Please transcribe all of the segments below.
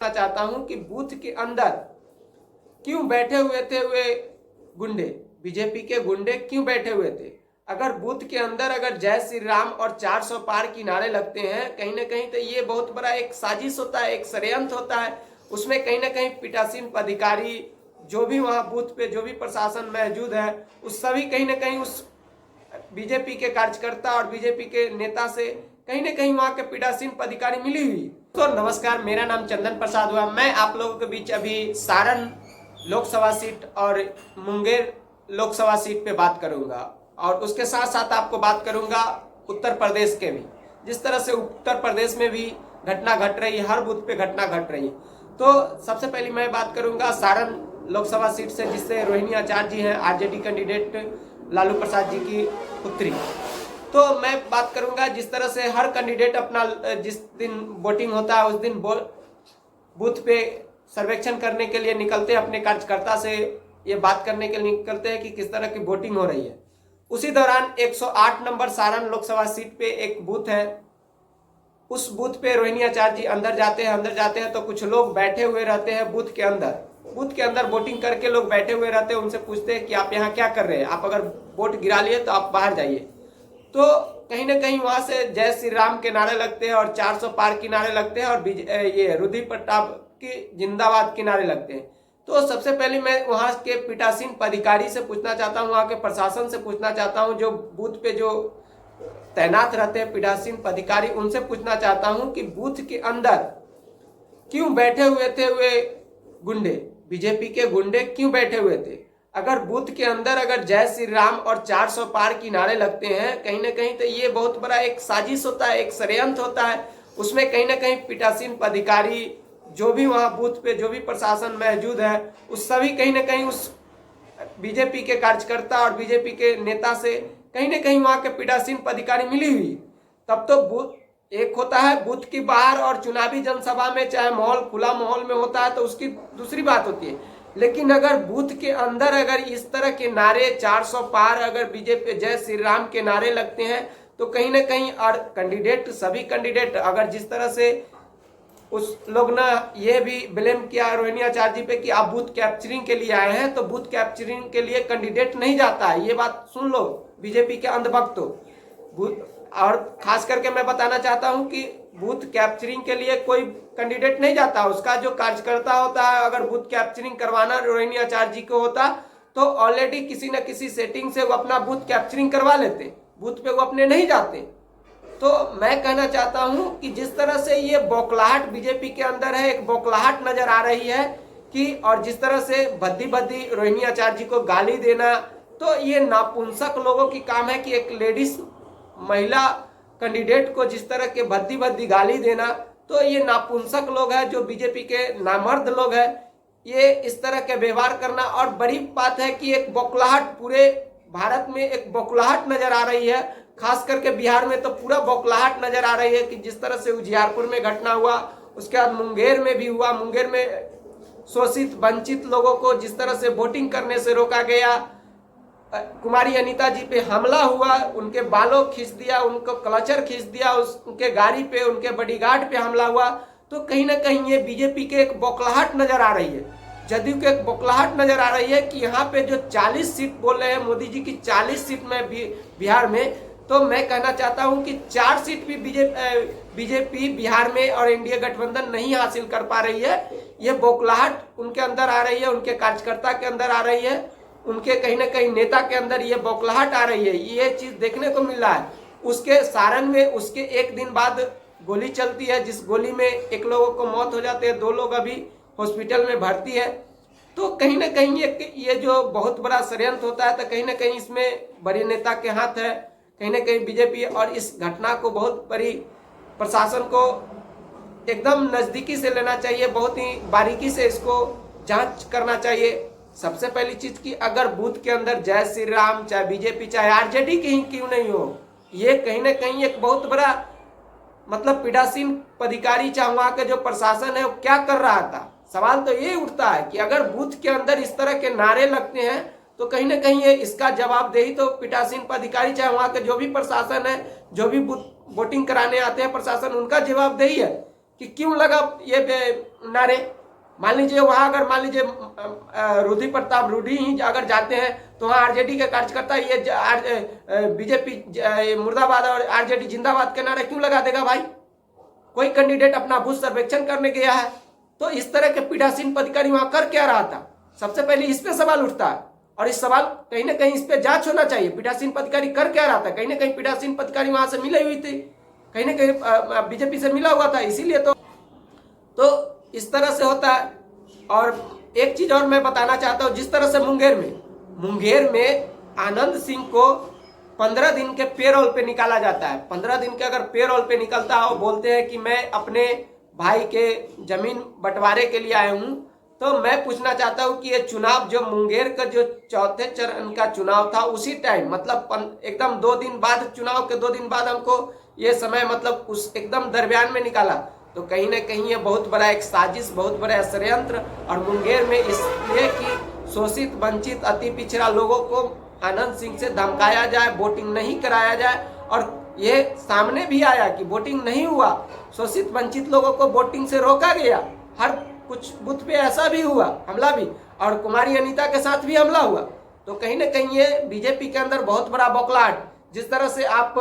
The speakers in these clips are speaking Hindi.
चाहता हूं कि बूथ के अंदर क्यों बैठे हुए थे वे गुंडे, बीजेपी के गुंडे क्यों बैठे हुए थे। अगर बूथ के अंदर अगर जय श्री राम और 400 पार की नारे लगते हैं कहीं ना कहीं, तो ये बहुत बड़ा एक साजिश होता है, एक षड्यंत्र होता है। उसमें कहीं ना कहीं पीठासीन पदाधिकारी जो भी वहां बूथ पे जो भी प्रशासन मौजूद है उस सभी कहीं ना कहीं उस बीजेपी के कार्यकर्ता और बीजेपी के नेता से कहीं ना कहीं वहां के पीठासीन पदाधिकारी मिली हुई। तो नमस्कार, मेरा नाम चंदन प्रसाद हुआ। मैं आप लोगों के बीच अभी सारण लोकसभा सीट और मुंगेर लोकसभा सीट पे बात करूंगा और उसके साथ साथ आपको बात करूंगा उत्तर प्रदेश के भी, जिस तरह से उत्तर प्रदेश में भी घटना घट रही है, हर बूथ पे घटना घट रही है। तो सबसे पहले मैं बात करूंगा सारण लोकसभा सीट से, जिससे रोहिणी आचार्य जी हैं आरजेडी कैंडिडेट लालू प्रसाद जी की पुत्री। तो मैं बात करूंगा जिस तरह से हर कैंडिडेट अपना जिस दिन वोटिंग होता है उस दिन बूथ पे सर्वेक्षण करने के लिए निकलते हैं, अपने कार्यकर्ता से ये बात करने के लिए निकलते हैं कि किस तरह की वोटिंग हो रही है। उसी दौरान 108 नंबर सारण लोकसभा सीट पे एक बूथ है, उस बूथ पे रोहिणी आचार्य जी अंदर जाते हैं तो कुछ लोग बैठे हुए रहते हैं बूथ के अंदर वोटिंग करके लोग बैठे हुए रहते हैं। उनसे पूछते हैं कि आप यहाँ क्या कर रहे हैं, आप अगर वोट गिरा लिए तो आप बाहर जाइए। तो कहीं ना कहीं वहां से जय श्री राम के नारे लगते हैं और 400 पार के नारे लगते हैं और ये रुधि प्रताप की जिंदाबाद के नारे लगते हैं। तो सबसे पहले मैं वहां के पीठासीन पदाधिकारी से पूछना चाहता हूं, वहां के प्रशासन से पूछना चाहता हूं, जो बूथ पे जो तैनात रहते हैं पीठासीन पदाधिकारी, उनसे पूछना चाहता हूं कि बूथ के अंदर क्यों बैठे हुए थे वे गुंडे, बीजेपी के गुंडे क्यों बैठे हुए थे। अगर बूथ के अंदर अगर जय श्री राम और 400 पार की नारे लगते हैं कहीं ना कहीं, तो ये बहुत बड़ा एक साजिश होता है, एक षड्यंत्र होता है। उसमें कहीं ना कहीं पीठासीन पदाधिकारी जो भी वहां बूथ पे जो भी प्रशासन मौजूद है उस सभी कहीं ना कहीं उस बीजेपी के कार्यकर्ता और बीजेपी के नेता से कहीं ना कहीं वहां के पीठासीन पदाधिकारी मिली हुई। तब तो बूथ एक होता है बूथ के बाहर और चुनावी जनसभा में चाहे माहौल खुला माहौल में होता है तो उसकी दूसरी बात होती है, लेकिन अगर बूथ के अंदर अगर इस तरह के नारे 400 पार अगर बीजेपी जय श्री राम के नारे लगते हैं तो कहीं ना कहीं और कैंडिडेट सभी कैंडिडेट अगर जिस तरह से उस लोग ना ये भी ब्लेम किया रोहिणी आचार्य जी पे कि आप बूथ कैप्चरिंग के लिए आए हैं, तो बूथ कैप्चरिंग के लिए कैंडिडेट नहीं जाता है। ये बात सुन लो बीजेपी के अंधभक्तों। और खास करके मैं बताना चाहता हूं कि बूथ कैप्चरिंग के लिए कोई कैंडिडेट नहीं जाता, उसका जो कार्यकर्ता होता है अगर बूथ कैप्चरिंग करवाना रोहिणी आचार्य जी को होता तो ऑलरेडी किसी न किसी सेटिंग से वो अपना बूथ कैप्चरिंग करवा लेते, बूथ पे वो अपने नहीं जाते। तो मैं कहना चाहता हूं कि जिस तरह से ये बौखलाहट बीजेपी के अंदर है, एक बौखलाहट नजर आ रही है कि, और जिस तरह से भद्दी रोहिणी आचार्य जी को गाली देना, तो ये नापुंसक लोगों की काम है कि एक लेडीज महिला कैंडिडेट को जिस तरह के भद्दी गाली देना, तो ये नापुंसक लोग हैं जो बीजेपी के नामर्द लोग हैं, ये इस तरह के व्यवहार करना। और बड़ी बात है कि एक बौखलाहट पूरे भारत में एक बौखलाहट नजर आ रही है, खास करके बिहार में तो पूरा बौखलाहट नजर आ रही है कि जिस तरह से उजियारपुर में घटना हुआ, उसके बाद मुंगेर में भी हुआ, मुंगेर में शोषित वंचित लोगों को जिस तरह से वोटिंग करने से रोका गया, कुमारी अनीता जी पे हमला हुआ, उनके बालों खींच दिया, उनको क्लचर खींच दिया, उनके गाड़ी पे उनके बॉडीगार्ड पे हमला हुआ। तो कहीं ना कहीं ये बीजेपी के एक बौखलाहट नजर आ रही है, जदयू के एक बौखलाहट नजर आ रही है कि यहाँ पे जो 40 सीट बोल रहे हैं मोदी जी की 40 सीट में बिहार में, तो मैं कहना चाहता हूं कि 4 सीट भी बीजेपी बिहार में और एनडीए गठबंधन नहीं हासिल कर पा रही है। ये बौखलाहट उनके अंदर आ रही है, उनके कार्यकर्ता के अंदर आ रही है, उनके कहीं ना कहीं नेता के अंदर ये बौखलाहट आ रही है, ये चीज देखने को मिल रहा है। उसके सारण में उसके एक दिन बाद गोली चलती है, जिस गोली में एक लोगों को मौत हो जाती है, 2 लोग अभी हॉस्पिटल में भर्ती है। तो कहीं ना कहीं ये जो बहुत बड़ा षड्यंत्र होता है, तो कहीं ना कहीं इसमें बड़े नेता के हाथ है, कहीं ना कहीं बीजेपी। और इस घटना को बहुत बड़ी प्रशासन को एकदम नजदीकी से लेना चाहिए, बहुत ही बारीकी से इसको जांच करना चाहिए। सबसे पहली चीज की अगर बूथ के अंदर जय श्री राम चाहे बीजेपी चाहे आरजेडी की ही क्यों नहीं हो, ये कहीं ना कहीं एक बहुत बड़ा मतलब पीठासीन पदाधिकारी चाहे वहां का जो प्रशासन है वो क्या कर रहा था। सवाल तो ये उठता है कि अगर बूथ के अंदर इस तरह के नारे लगते हैं तो कहीं ना कहीं ये इसका जवाबदेही तो पीठासीन पदाधिकारी चाहे वहां के जो भी प्रशासन है, जो भी वोटिंग कराने आते हैं प्रशासन, उनका जवाबदेही है कि क्यों लगा ये नारे। मान लीजिए वहां अगर मान लीजिए रूढ़ी प्रताप रूढ़ी ही अगर जाते हैं तो वहां आरजेडी के कार्यकर्ता ये बीजेपी मुर्दाबाद और आरजेडी जिंदाबाद के नारे क्यों लगा देगा भाई? कोई कैंडिडेट अपना बूथ सर्वेक्षण करने गया है तो इस तरह के पीठासीन पदाधिकारी वहां कर क्या रहा था? सबसे पहले इस पे सवाल उठता है और इस सवाल कहीं ना कहीं इस पे जांच होना चाहिए। पीठासीन पदाधिकारी कर क्या रहा था? कहीं ना कहीं पीठासीन पदाधिकारी वहां से मिले हुई थी, कहीं ना कहीं बीजेपी से मिला हुआ था, इसीलिए तो इस तरह से होता है। और एक चीज और मैं बताना चाहता हूं, जिस तरह से मुंगेर में आनंद सिंह को 15 दिन के पेरोल पे निकाला जाता है। 15 दिन के अगर पेरोल पे निकलता है और बोलते हैं कि मैं अपने भाई के जमीन बंटवारे के लिए आया हूं, तो मैं पूछना चाहता हूं कि ये चुनाव जो मुंगेर का जो चौथे चरण का चुनाव था उसी टाइम मतलब एकदम 2 दिन बाद, चुनाव के 2 दिन बाद हमको ये समय मतलब उस एकदम दरमियान में निकाला, तो कहीं ना कहीं ये बहुत बड़ा एक साजिश, बहुत बड़ा षड्यंत्र। और मुंगेर में इसलिए कि शोषित वंचित अति पिछड़ा लोगों को आनंद सिंह से धमकाया जाए, वोटिंग नहीं कराया जाए। और ये सामने भी आया कि वोटिंग नहीं हुआ, शोषित वंचित लोगों को वोटिंग से रोका गया। हर कुछ बूथ पे ऐसा भी हुआ, हमला भी, और कुमारी अनीता के साथ भी हमला हुआ। तो कहीं ना कहीं ये बीजेपी के अंदर बहुत बड़ा बौखलाहट, जिस तरह से आप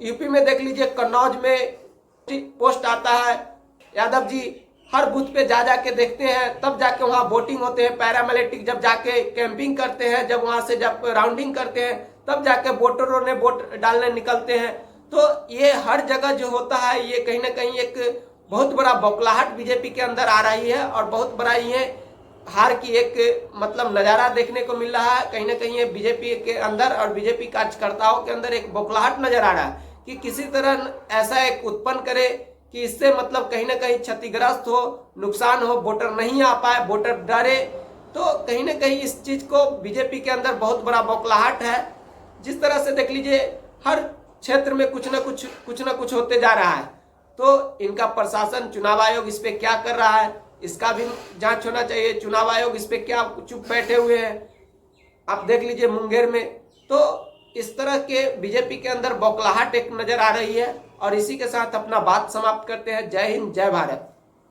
यूपी में देख लीजिए, कन्नौज में पोस्ट आता है, यादव जी हर बूथ पे जा जाके देखते हैं, तब जाके वहाँ वोटिंग होते हैं। पैरामिलिट्री जब जाके कैंपिंग करते हैं, जब वहाँ से जब राउंडिंग करते हैं, तब जाके वोटरों ने वोट डालने निकलते हैं। तो ये हर जगह जो होता है, ये कहीं ना कहीं एक बहुत बड़ा बौखलाहट बीजेपी के अंदर आ रही है और बहुत बड़ा ये हार की एक मतलब नज़ारा देखने को मिल रहा है। कहीं ना कहीं ये बीजेपी के अंदर और बीजेपी कार्यकर्ताओं के अंदर एक बौखलाहट नजर आ रहा है कि किसी तरह ऐसा एक उत्पन्न करे कि इससे मतलब कहीं ना कहीं क्षतिग्रस्त हो, नुकसान हो, वोटर नहीं आ पाए, वोटर डरे। तो कहीं ना कहीं इस चीज को बीजेपी के अंदर बहुत बड़ा बौखलाहट है। जिस तरह से देख लीजिए हर क्षेत्र में कुछ ना कुछ होते जा रहा है, तो इनका प्रशासन, चुनाव आयोग इस पे क्या कर रहा है, इसका भी जांच होना चाहिए। चुनाव आयोग इस पे क्या चुप बैठे हुए हैं, आप देख लीजिए मुंगेर में। तो इस तरह के बीजेपी के अंदर बौखलाहट एक नजर आ रही है। और इसी के साथ अपना बात समाप्त करते हैं। जय हिंद, जय भारत।